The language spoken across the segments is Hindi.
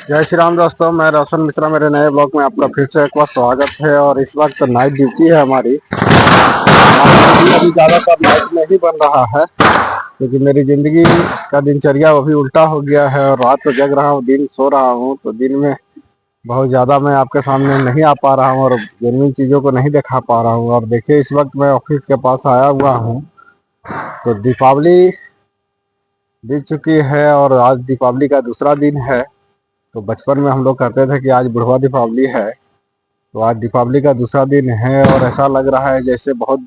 जय श्री राम दोस्तों, मैं रोशन मिश्रा मेरे नए ब्लॉग में आपका फिर से एक बार स्वागत है। और इस वक्त नाइट ड्यूटी है हमारी। अभी ज़्यादातर नाइट में ही बन रहा है क्योंकि मेरी ज़िंदगी का दिनचर्या अभी उल्टा हो गया है और रात को जग रहा हूँ, दिन सो रहा हूँ। तो दिन में बहुत ज़्यादा मैं आपके सामने नहीं आ पा रहा हूँ और जेन्युइन चीज़ों को नहीं दिखा पा रहा हूँ। और देखिए, इस वक्त मैं ऑफिस के पास आया हुआ हूँ। तो दीपावली बीत चुकी है और आज दीपावली का दूसरा दिन है। तो बचपन में हम लोग कहते थे कि आज बुढ़वा दीपावली है। तो आज दीपावली का दूसरा दिन है और ऐसा लग रहा है जैसे बहुत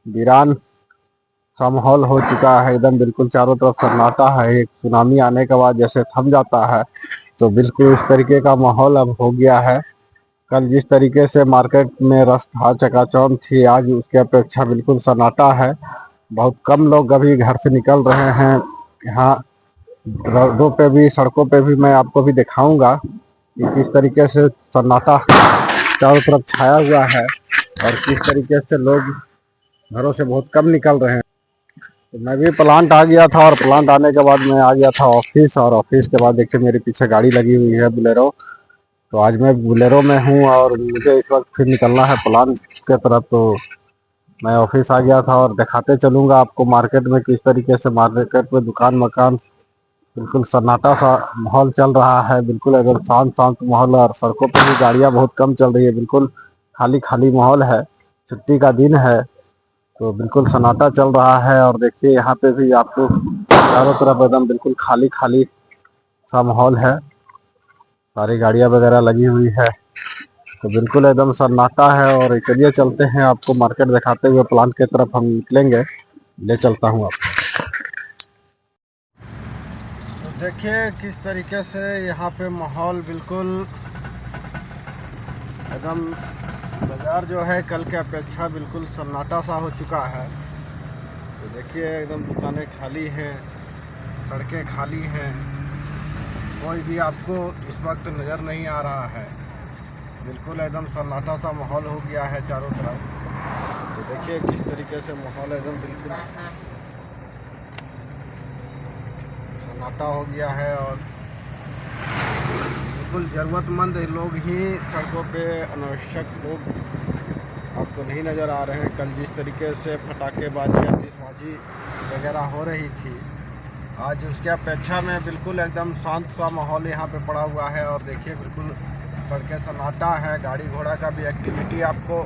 वीरान सा माहौल हो चुका है। एकदम बिल्कुल चारों तरफ सन्नाटा है। एक सुनामी आने के बाद जैसे थम जाता है, तो बिल्कुल इस तरीके का माहौल अब हो गया है। कल जिस तरीके से मार्केट में रश था, चकाचौंध थी, आज उसके अपेक्षा बिल्कुल सन्नाटा है। बहुत कम लोग अभी घर से निकल रहे हैं। यहाँ रोडों पे भी, सड़कों पे भी मैं आपको भी दिखाऊंगा कि किस तरीके से सन्नाटा चारों तरफ छाया हुआ है और किस तरीके से लोग घरों से बहुत कम निकल रहे हैं। तो मैं भी प्लांट आ गया था और प्लांट आने के बाद मैं आ गया था ऑफिस। और ऑफिस के बाद देखिए मेरे पीछे गाड़ी लगी हुई है बुलेरो। तो आज मैं बुलेरो में हूँ और मुझे इस वक्त फिर निकलना है प्लांट के तरफ। तो मैं ऑफिस आ गया था और दिखाते चलूँगा आपको मार्केट में किस तरीके से मार्केट में दुकान मकान बिल्कुल सन्नाटा सा माहौल चल रहा है। बिल्कुल एकदम शांत शांत माहौल है और सड़कों पर भी गाड़ियां बहुत कम चल रही है। बिल्कुल खाली खाली माहौल है, छुट्टी का दिन है। तो बिल्कुल सन्नाटा चल रहा है और देखिए यहाँ पे भी आपको चारों तरफ एकदम बिल्कुल खाली खाली सा माहौल है। सारी गाड़ियां वगैरह लगी हुई है, तो बिल्कुल एकदम सन्नाटा है। और चलिए चलते हैं, आपको मार्केट दिखाते हुए प्लांट की तरफ हम निकलेंगे। ले चलता हूँ आपको। तो देखिए किस तरीके से यहाँ पे माहौल बिल्कुल एकदम, बाज़ार जो है कल के अपेक्षा बिल्कुल सन्नाटा सा हो चुका है। तो देखिए एकदम दुकानें खाली हैं, सड़कें खाली हैं, कोई भी आपको इस वक्त नज़र नहीं आ रहा है। बिल्कुल एकदम सन्नाटा सा माहौल हो गया है चारों तरफ। तो देखिए किस तरीके से माहौल एकदम बिल्कुल सन्नाटा हो गया है और बिल्कुल ज़रूरतमंद लोग ही सड़कों पे, अनावश्यक लोग आपको नहीं नज़र आ रहे हैं। कल जिस तरीके से पटाखेबाजी, आतिशबाजी वगैरह हो रही थी, आज उसके अपेक्षा में बिल्कुल एकदम शांत सा माहौल यहाँ पे पड़ा हुआ है। और देखिए बिल्कुल सड़कें सन्नाटा है, गाड़ी घोड़ा का भी एक्टिविटी आपको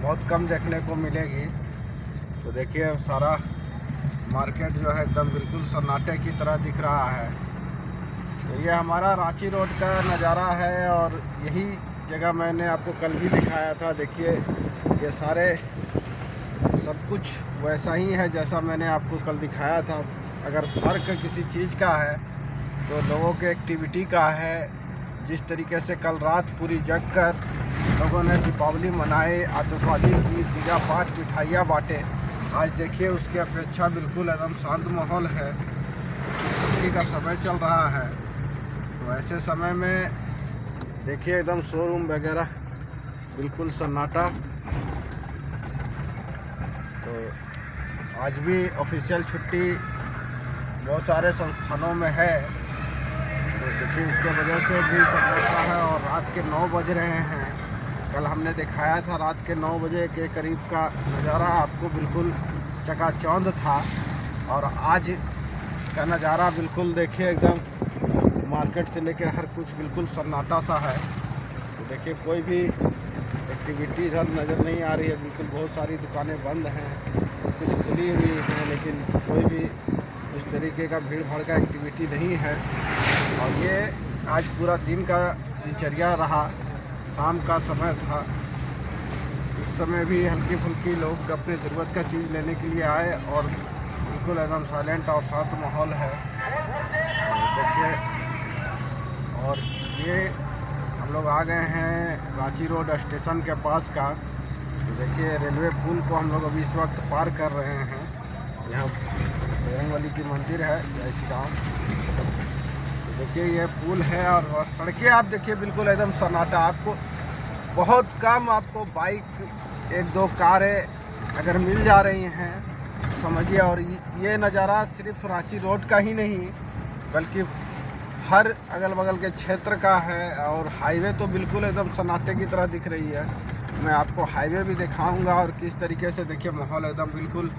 बहुत कम देखने को मिलेगी। तो देखिए सारा मार्केट जो है एकदम बिल्कुल सन्नाटे की तरह दिख रहा है। तो ये हमारा रांची रोड का नज़ारा है और यही जगह मैंने आपको कल भी दिखाया था। देखिए ये सारे सब कुछ वैसा ही है जैसा मैंने आपको कल दिखाया था। अगर फ़र्क किसी चीज़ का है तो लोगों के एक्टिविटी का है। जिस तरीके से कल रात पूरी जग कर लोगों ने दीपावली मनाए, आतिशबाजी की, पूजा पाठ, मिठाइयाँ बाँटे, आज देखिए उसके अपेक्षा बिल्कुल एकदम शांत माहौल है। छुट्टी का समय चल रहा है, तो ऐसे समय में देखिए एकदम शोरूम वगैरह बिल्कुल सन्नाटा। तो आज भी ऑफिशियल छुट्टी बहुत सारे संस्थानों में है। तो देखिए इसके वजह से भी सन्नाटा है और रात के 9 बज रहे हैं। कल हमने दिखाया था रात के 9 बजे के करीब का नज़ारा, आपको बिल्कुल चकाचौंध था। और आज का नज़ारा बिल्कुल देखिए एकदम मार्केट से लेकर हर कुछ बिल्कुल सन्नाटा सा है। तो देखिए कोई भी एक्टिविटी इधर नज़र नहीं आ रही है। बिल्कुल बहुत सारी दुकानें बंद हैं, कुछ खुली हुई हैं, लेकिन कोई भी इस तरीके का भीड़ भाड़ का एक्टिविटी नहीं है। और ये आज पूरा दिन का दिनचर्या रहा, शाम का समय था। इस समय भी हल्की फुल्की लोग अपने ज़रूरत का चीज़ लेने के लिए आए और बिल्कुल एकदम साइलेंट और शांत माहौल है। देखिए, और ये हम लोग आ गए हैं रांची रोड स्टेशन के पास का। तो देखिए रेलवे पुल को हम लोग अभी इस वक्त पार कर रहे हैं। यहाँ बजरंगबली की मंदिर है, जय श्री राम। तो देखिए ये पुल है और सड़कें आप देखिए बिल्कुल एकदम सन्नाटा। आपको बहुत कम आपको बाइक, एक दो कारें अगर मिल जा रही हैं समझिए। और ये नज़ारा सिर्फ रांची रोड का ही नहीं बल्कि हर अगल बगल के क्षेत्र का है। और हाईवे तो बिल्कुल एकदम सन्नाटे की तरह दिख रही है। मैं आपको हाईवे भी दिखाऊंगा और किस तरीके से देखिए माहौल एकदम बिल्कुल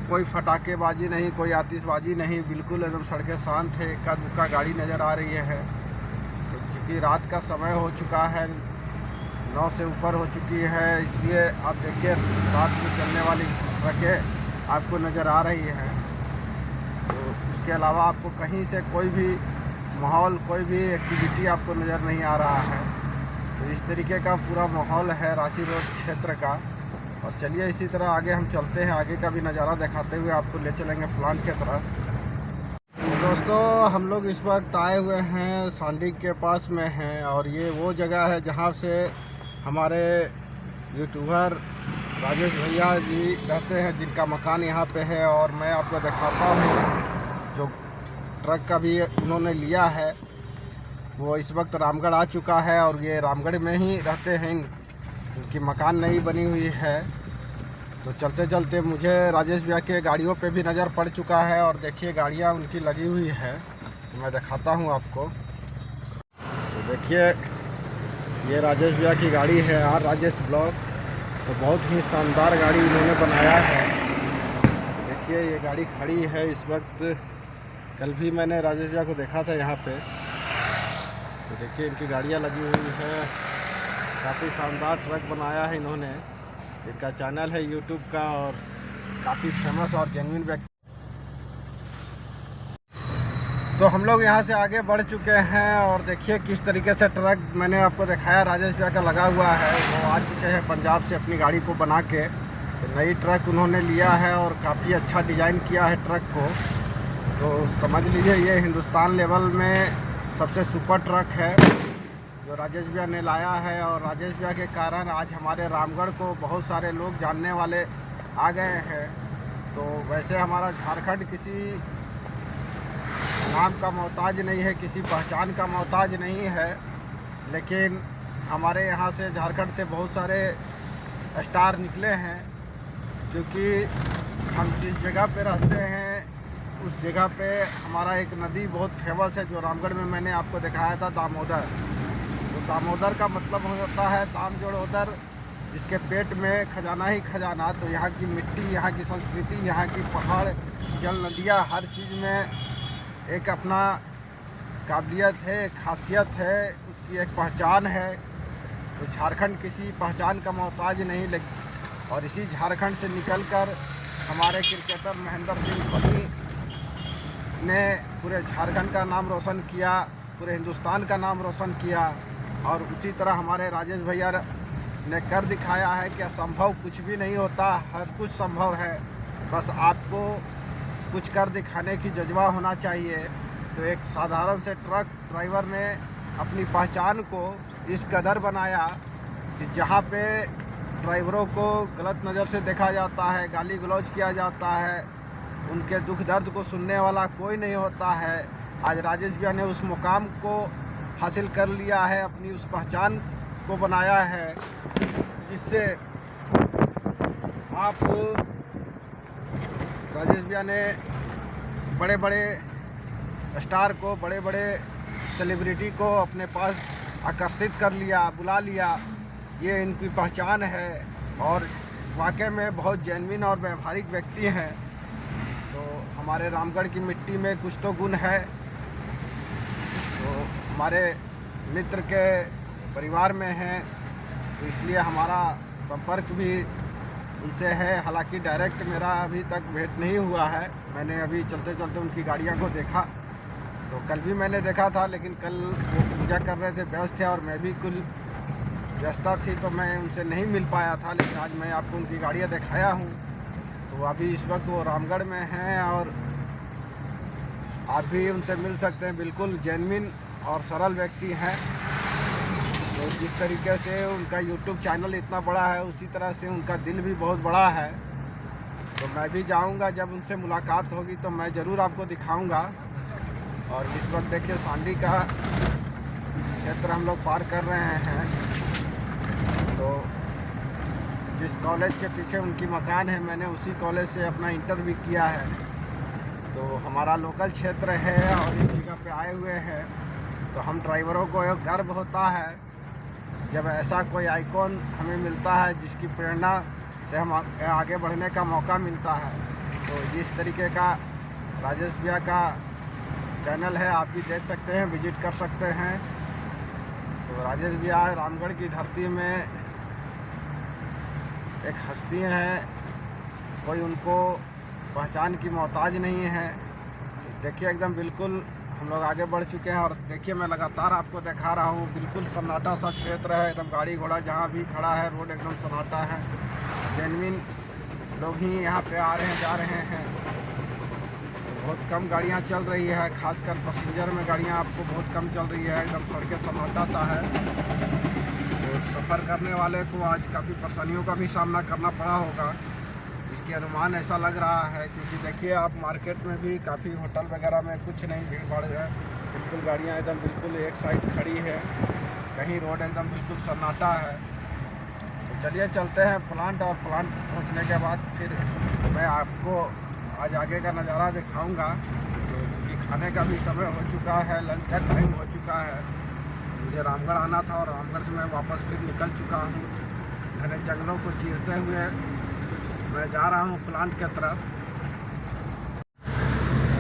कोई फटाकेबाजी नहीं, कोई आतिशबाजी नहीं, बिल्कुल एकदम सड़कें शांत है। इक्का दुक्का गाड़ी नज़र आ रही है। तो चूँकि रात का समय हो चुका है, 9 से ऊपर हो चुकी है, इसलिए आप देखिए रात में चलने वाली ट्रकें आपको नज़र आ रही हैं। तो उसके अलावा आपको कहीं से कोई भी माहौल, कोई भी एक्टिविटी आपको नज़र नहीं आ रहा है। तो इस तरीके का पूरा माहौल है रांची रोड क्षेत्र का। और चलिए इसी तरह आगे हम चलते हैं, आगे का भी नज़ारा दिखाते हुए आपको ले चलेंगे प्लांट की तरफ। तो दोस्तों हम लोग इस वक्त आए हुए हैं सांडी के पास में हैं, और ये वो जगह है जहाँ से हमारे यूट्यूबर राजेश भैया जी रहते हैं, जिनका मकान यहाँ पे है। और मैं आपको दिखाता हूँ जो ट्रक का भी उन्होंने लिया है, वो इस वक्त रामगढ़ आ चुका है। और ये रामगढ़ में ही रहते हैं, उनकी मकान नई बनी हुई है। तो चलते चलते मुझे राजेश भैया के गाड़ियों पे भी नज़र पड़ चुका है। और देखिए गाड़ियाँ उनकी लगी हुई है, तो मैं दिखाता हूँ आपको। तो देखिए ये राजेश भैया की गाड़ी है, आर राजेश ब्लॉक। तो बहुत ही शानदार गाड़ी इन्होंने बनाया है। देखिए ये गाड़ी खड़ी है इस वक्त। कल भी मैंने राजेश भैया को देखा था यहाँ पे। तो देखिए इनकी गाड़ियाँ लगी हुई है। काफ़ी शानदार ट्रक बनाया है इन्होंने। इनका चैनल है यूट्यूब का, और काफ़ी फेमस और जेन्युइन व्यक्ति। तो हम लोग यहाँ से आगे बढ़ चुके हैं, और देखिए किस तरीके से ट्रक मैंने आपको दिखाया राजेश भैया का लगा हुआ है। वो आ चुके हैं पंजाब से अपनी गाड़ी को बना के। तो नई ट्रक उन्होंने लिया है और काफ़ी अच्छा डिज़ाइन किया है ट्रक को। तो समझ लीजिए ये हिंदुस्तान लेवल में सबसे सुपर ट्रक है जो राजेश भैया ने लाया है। और राजेश भैया के कारण आज हमारे रामगढ़ को बहुत सारे लोग जानने वाले आ गए हैं। तो वैसे हमारा झारखंड किसी नाम का मोहताज नहीं है, किसी पहचान का मोहताज नहीं है, लेकिन हमारे यहाँ से झारखंड से बहुत सारे स्टार निकले हैं। क्योंकि हम जिस जगह पे रहते हैं उस जगह पे हमारा एक नदी बहुत फेमस है, जो रामगढ़ में मैंने आपको दिखाया था, दामोदर। तो दामोदर का मतलब होता है दाम जोड़ोदर, जिसके पेट में खजाना ही खजाना। तो यहाँ की मिट्टी, यहाँ की संस्कृति, यहाँ की पहाड़, जल, नदियाँ, हर चीज़ में एक अपना काबिलियत है, खासियत है, उसकी एक पहचान है। तो झारखंड किसी पहचान का मोहताज नहीं, लेकिन और इसी झारखंड से निकलकर हमारे क्रिकेटर महेंद्र सिंह धोनी ने पूरे झारखंड का नाम रोशन किया, पूरे हिंदुस्तान का नाम रोशन किया। और उसी तरह हमारे राजेश भैया ने कर दिखाया है कि असंभव कुछ भी नहीं होता, हर कुछ संभव है। बस आपको कुछ कर दिखाने की जज्बा होना चाहिए। तो एक साधारण से ट्रक ड्राइवर ने अपनी पहचान को इस कदर बनाया कि जहाँ पे ड्राइवरों को गलत नज़र से देखा जाता है, गाली गलौज किया जाता है, उनके दुख दर्द को सुनने वाला कोई नहीं होता है, आज राजेश भैया ने उस मुकाम को हासिल कर लिया है, अपनी उस पहचान को बनाया है, जिससे आप राजेश भैया ने बड़े बड़े स्टार को, बड़े बड़े सेलिब्रिटी को अपने पास आकर्षित कर लिया, बुला लिया। ये इनकी पहचान है और वाकई में बहुत जेन्युइन और व्यावहारिक व्यक्ति हैं। तो हमारे रामगढ़ की मिट्टी में कुछ तो गुण है। तो हमारे मित्र के परिवार में हैं, तो इसलिए हमारा संपर्क भी उनसे है। हालांकि डायरेक्ट मेरा अभी तक भेंट नहीं हुआ है। मैंने अभी चलते चलते उनकी गाड़ियों को देखा, तो कल भी मैंने देखा था, लेकिन कल वो पूजा कर रहे थे, व्यस्त थे, और मैं भी कुल व्यस्तता थी, तो मैं उनसे नहीं मिल पाया था। लेकिन आज मैं आपको उनकी गाड़ियाँ दिखाया हूँ। तो अभी इस वक्त वो रामगढ़ में हैं, और आप भी उनसे मिल सकते हैं। बिल्कुल जेन्युइन और सरल व्यक्ति हैं। तो जिस तरीके से उनका यूट्यूब चैनल इतना बड़ा है, उसी तरह से उनका दिल भी बहुत बड़ा है। तो मैं भी जाऊंगा, जब उनसे मुलाकात होगी तो मैं ज़रूर आपको दिखाऊंगा। और इस वक्त देखिए सांडी का क्षेत्र हम लोग पार कर रहे हैं। तो जिस कॉलेज के पीछे उनकी मकान है, मैंने उसी कॉलेज से अपना इंटर भी किया है। तो हमारा लोकल क्षेत्र है और इस जगह पे आए हुए हैं, तो हम ड्राइवरों को एक गर्व होता है जब ऐसा कोई आइकॉन हमें मिलता है जिसकी प्रेरणा से हम आगे बढ़ने का मौका मिलता है। तो जिस तरीके का राजेश भैया का चैनल है, आप भी देख सकते हैं, विजिट कर सकते हैं। तो राजेश भैया रामगढ़ की धरती में एक हस्ती हैं, कोई उनको पहचान की मोहताज नहीं है। देखिए एकदम बिल्कुल हम लोग आगे बढ़ चुके हैं और देखिए मैं लगातार आपको दिखा रहा हूँ, बिल्कुल सन्नाटा सा क्षेत्र है, एकदम गाड़ी घोड़ा जहाँ भी खड़ा है, रोड एकदम सन्नाटा है। जेन्युइन लोग ही यहाँ पे आ रहे हैं, जा रहे हैं। बहुत कम गाड़ियाँ चल रही है, खासकर पैसेंजर में गाड़ियाँ आपको बहुत कम चल रही है, एकदम सड़कें सन्नाटा सा है। तो सफ़र करने वाले को आज काफ़ी परेशानियों का भी सामना करना पड़ा होगा, इसके अनुमान ऐसा लग रहा है। क्योंकि देखिए आप मार्केट में भी काफ़ी होटल वगैरह में कुछ नहीं भीड़ भाड़ है, बिल्कुल गाड़ियाँ एकदम बिल्कुल एक साइड खड़ी है, कहीं रोड एकदम बिल्कुल सन्नाटा है। तो चलिए चलते हैं प्लांट, और प्लांट पहुंचने के बाद फिर मैं आपको आज आगे का नज़ारा दिखाऊंगा। तो क्योंकि खाने का भी समय हो चुका है, लंच का टाइम हो चुका है, मुझे रामगढ़ आना था और रामगढ़ से मैं वापस फिर निकल चुका हूँ। घने जंगलों को चीरते हुए मैं जा रहा हूँ प्लांट की तरफ।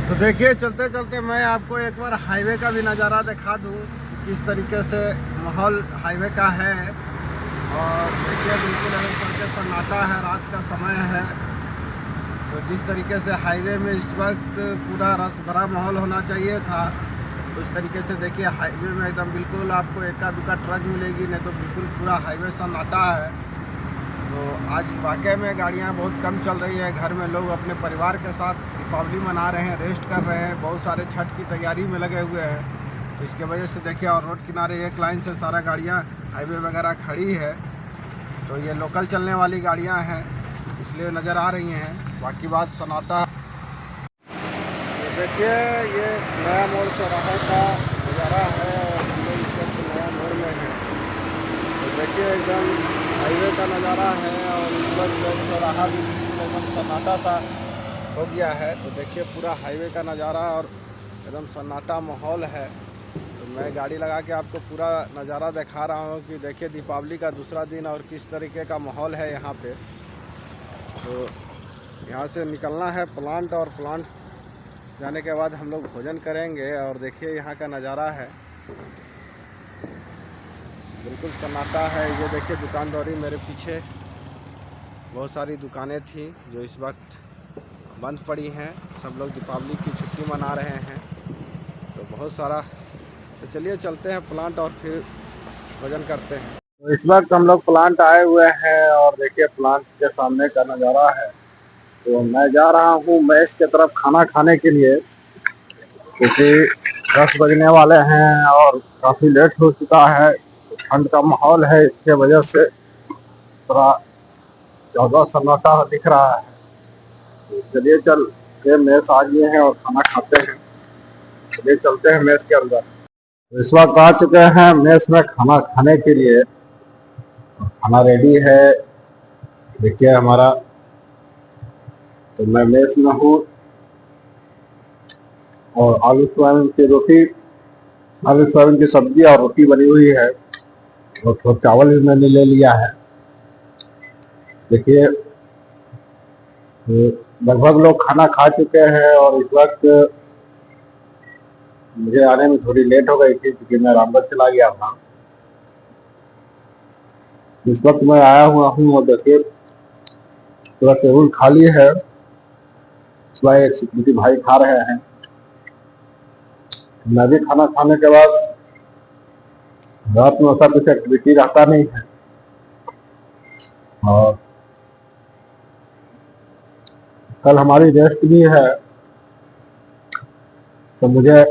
तो देखिए चलते चलते मैं आपको एक बार हाईवे का भी नज़ारा दिखा दूँ, किस तरीके से माहौल हाईवे का है। और देखिए बिल्कुल एकदम सड़कें सन्नाटा है, रात का समय है। तो जिस तरीके से हाईवे में इस वक्त पूरा रस भरा माहौल होना चाहिए था, उस तरीके से देखिए हाईवे में एकदम बिल्कुल आपको एका दुका ट्रक मिलेगी, नहीं तो बिल्कुल पूरा हाईवे सन्नाटा है। तो आज वाकई में गाड़ियां बहुत कम चल रही है। घर में लोग अपने परिवार के साथ दीपावली मना रहे हैं, रेस्ट कर रहे हैं, बहुत सारे छठ की तैयारी में लगे हुए हैं। तो इसके वजह से देखिए, और रोड किनारे एक लाइन से सारा गाड़ियां हाईवे वगैरह खड़ी है। तो ये लोकल चलने वाली गाड़ियां हैं, इसलिए नज़र आ रही हैं, बाकी बात सन्नाटा। तो देखिए ये नया मोड़ चौराहे का नज़ारा है और हम लोग इस वक्त नया मोड़ में हैं। तो देखिए एकदम हाईवे का नज़ारा है और इस वक्त चौराहा भी एकदम सन्नाटा सा हो गया है। तो देखिए पूरा हाईवे का नज़ारा और एकदम सन्नाटा माहौल है। तो मैं गाड़ी लगा के आपको पूरा नज़ारा दिखा रहा हूँ कि देखिए दीपावली का दूसरा दिन और किस तरीके का माहौल है यहाँ पे। तो यहाँ से निकलना है प्लांट, और प्लांट जाने के बाद हम लोग भोजन करेंगे। और देखिए यहाँ का नज़ारा है, बिल्कुल सन्नाटा है। ये देखिए दुकानदारी मेरे पीछे बहुत सारी दुकानें थी जो इस वक्त बंद पड़ी हैं, सब लोग दीपावली की छुट्टी मना रहे हैं। तो बहुत सारा, तो चलिए चलते हैं प्लांट और फिर भोजन करते हैं। तो इस वक्त हम लोग प्लांट आए हुए हैं और देखिए प्लांट के सामने का नज़ारा है। तो मैं जा रहा हूँ मेस की तरफ खाना खाने के लिए, क्योंकि 10 बजने वाले हैं और काफ़ी लेट हो चुका है। ठंड का माहौल है, इसके वजह से थोड़ा ज़्यादा सन्नाटा दिख रहा है। तो चलिए चल के मेस आ गए हैं और खाना खाते हैं। चलिए चलते हैं मेस के अंदर। तो इस वक्त आ चुके हैं मेस में खाना खाने के लिए। खाना रेडी है, देखिए हमारा। तो मैं मेस में हूँ और आलू सोयाबीन की रोटी, आलू सोयाबीन की सब्जी और रोटी बनी हुई है, और थोड़ा चावल भी मैंने ले लिया है। देखिए लगभग लोग खाना खा चुके हैं और इस वक्त मुझे आने में थोड़ी लेट हो गई थी क्योंकि मैं रामगढ़ चला गया था। इस वक्त मैं आया हुआ हूँ और देखिए पूरा टेबल खाली है। एक सिक्योरिटी भाई खा रहे हैं, मैं भी खाना खाने के बाद रात में ऐसा कुछ एक्टिविटी रहता नहीं है। और कल हमारी रेस्ट भी है, तो मुझे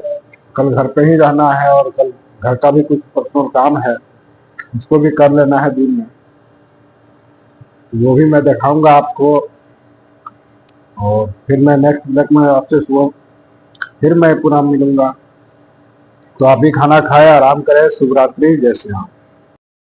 कल घर पे ही रहना है और कल घर का भी कुछ पर्सनल काम है, उसको भी कर लेना है दिन में, वो भी मैं दिखाऊंगा आपको। और फिर मैं नेक्स्ट ब्लॉग में आपसे सुबह फिर मैं पुनः मिलूंगा। तो आप भी खाना खाए, आराम करें। शुभ रात्रि, जय श्री राम।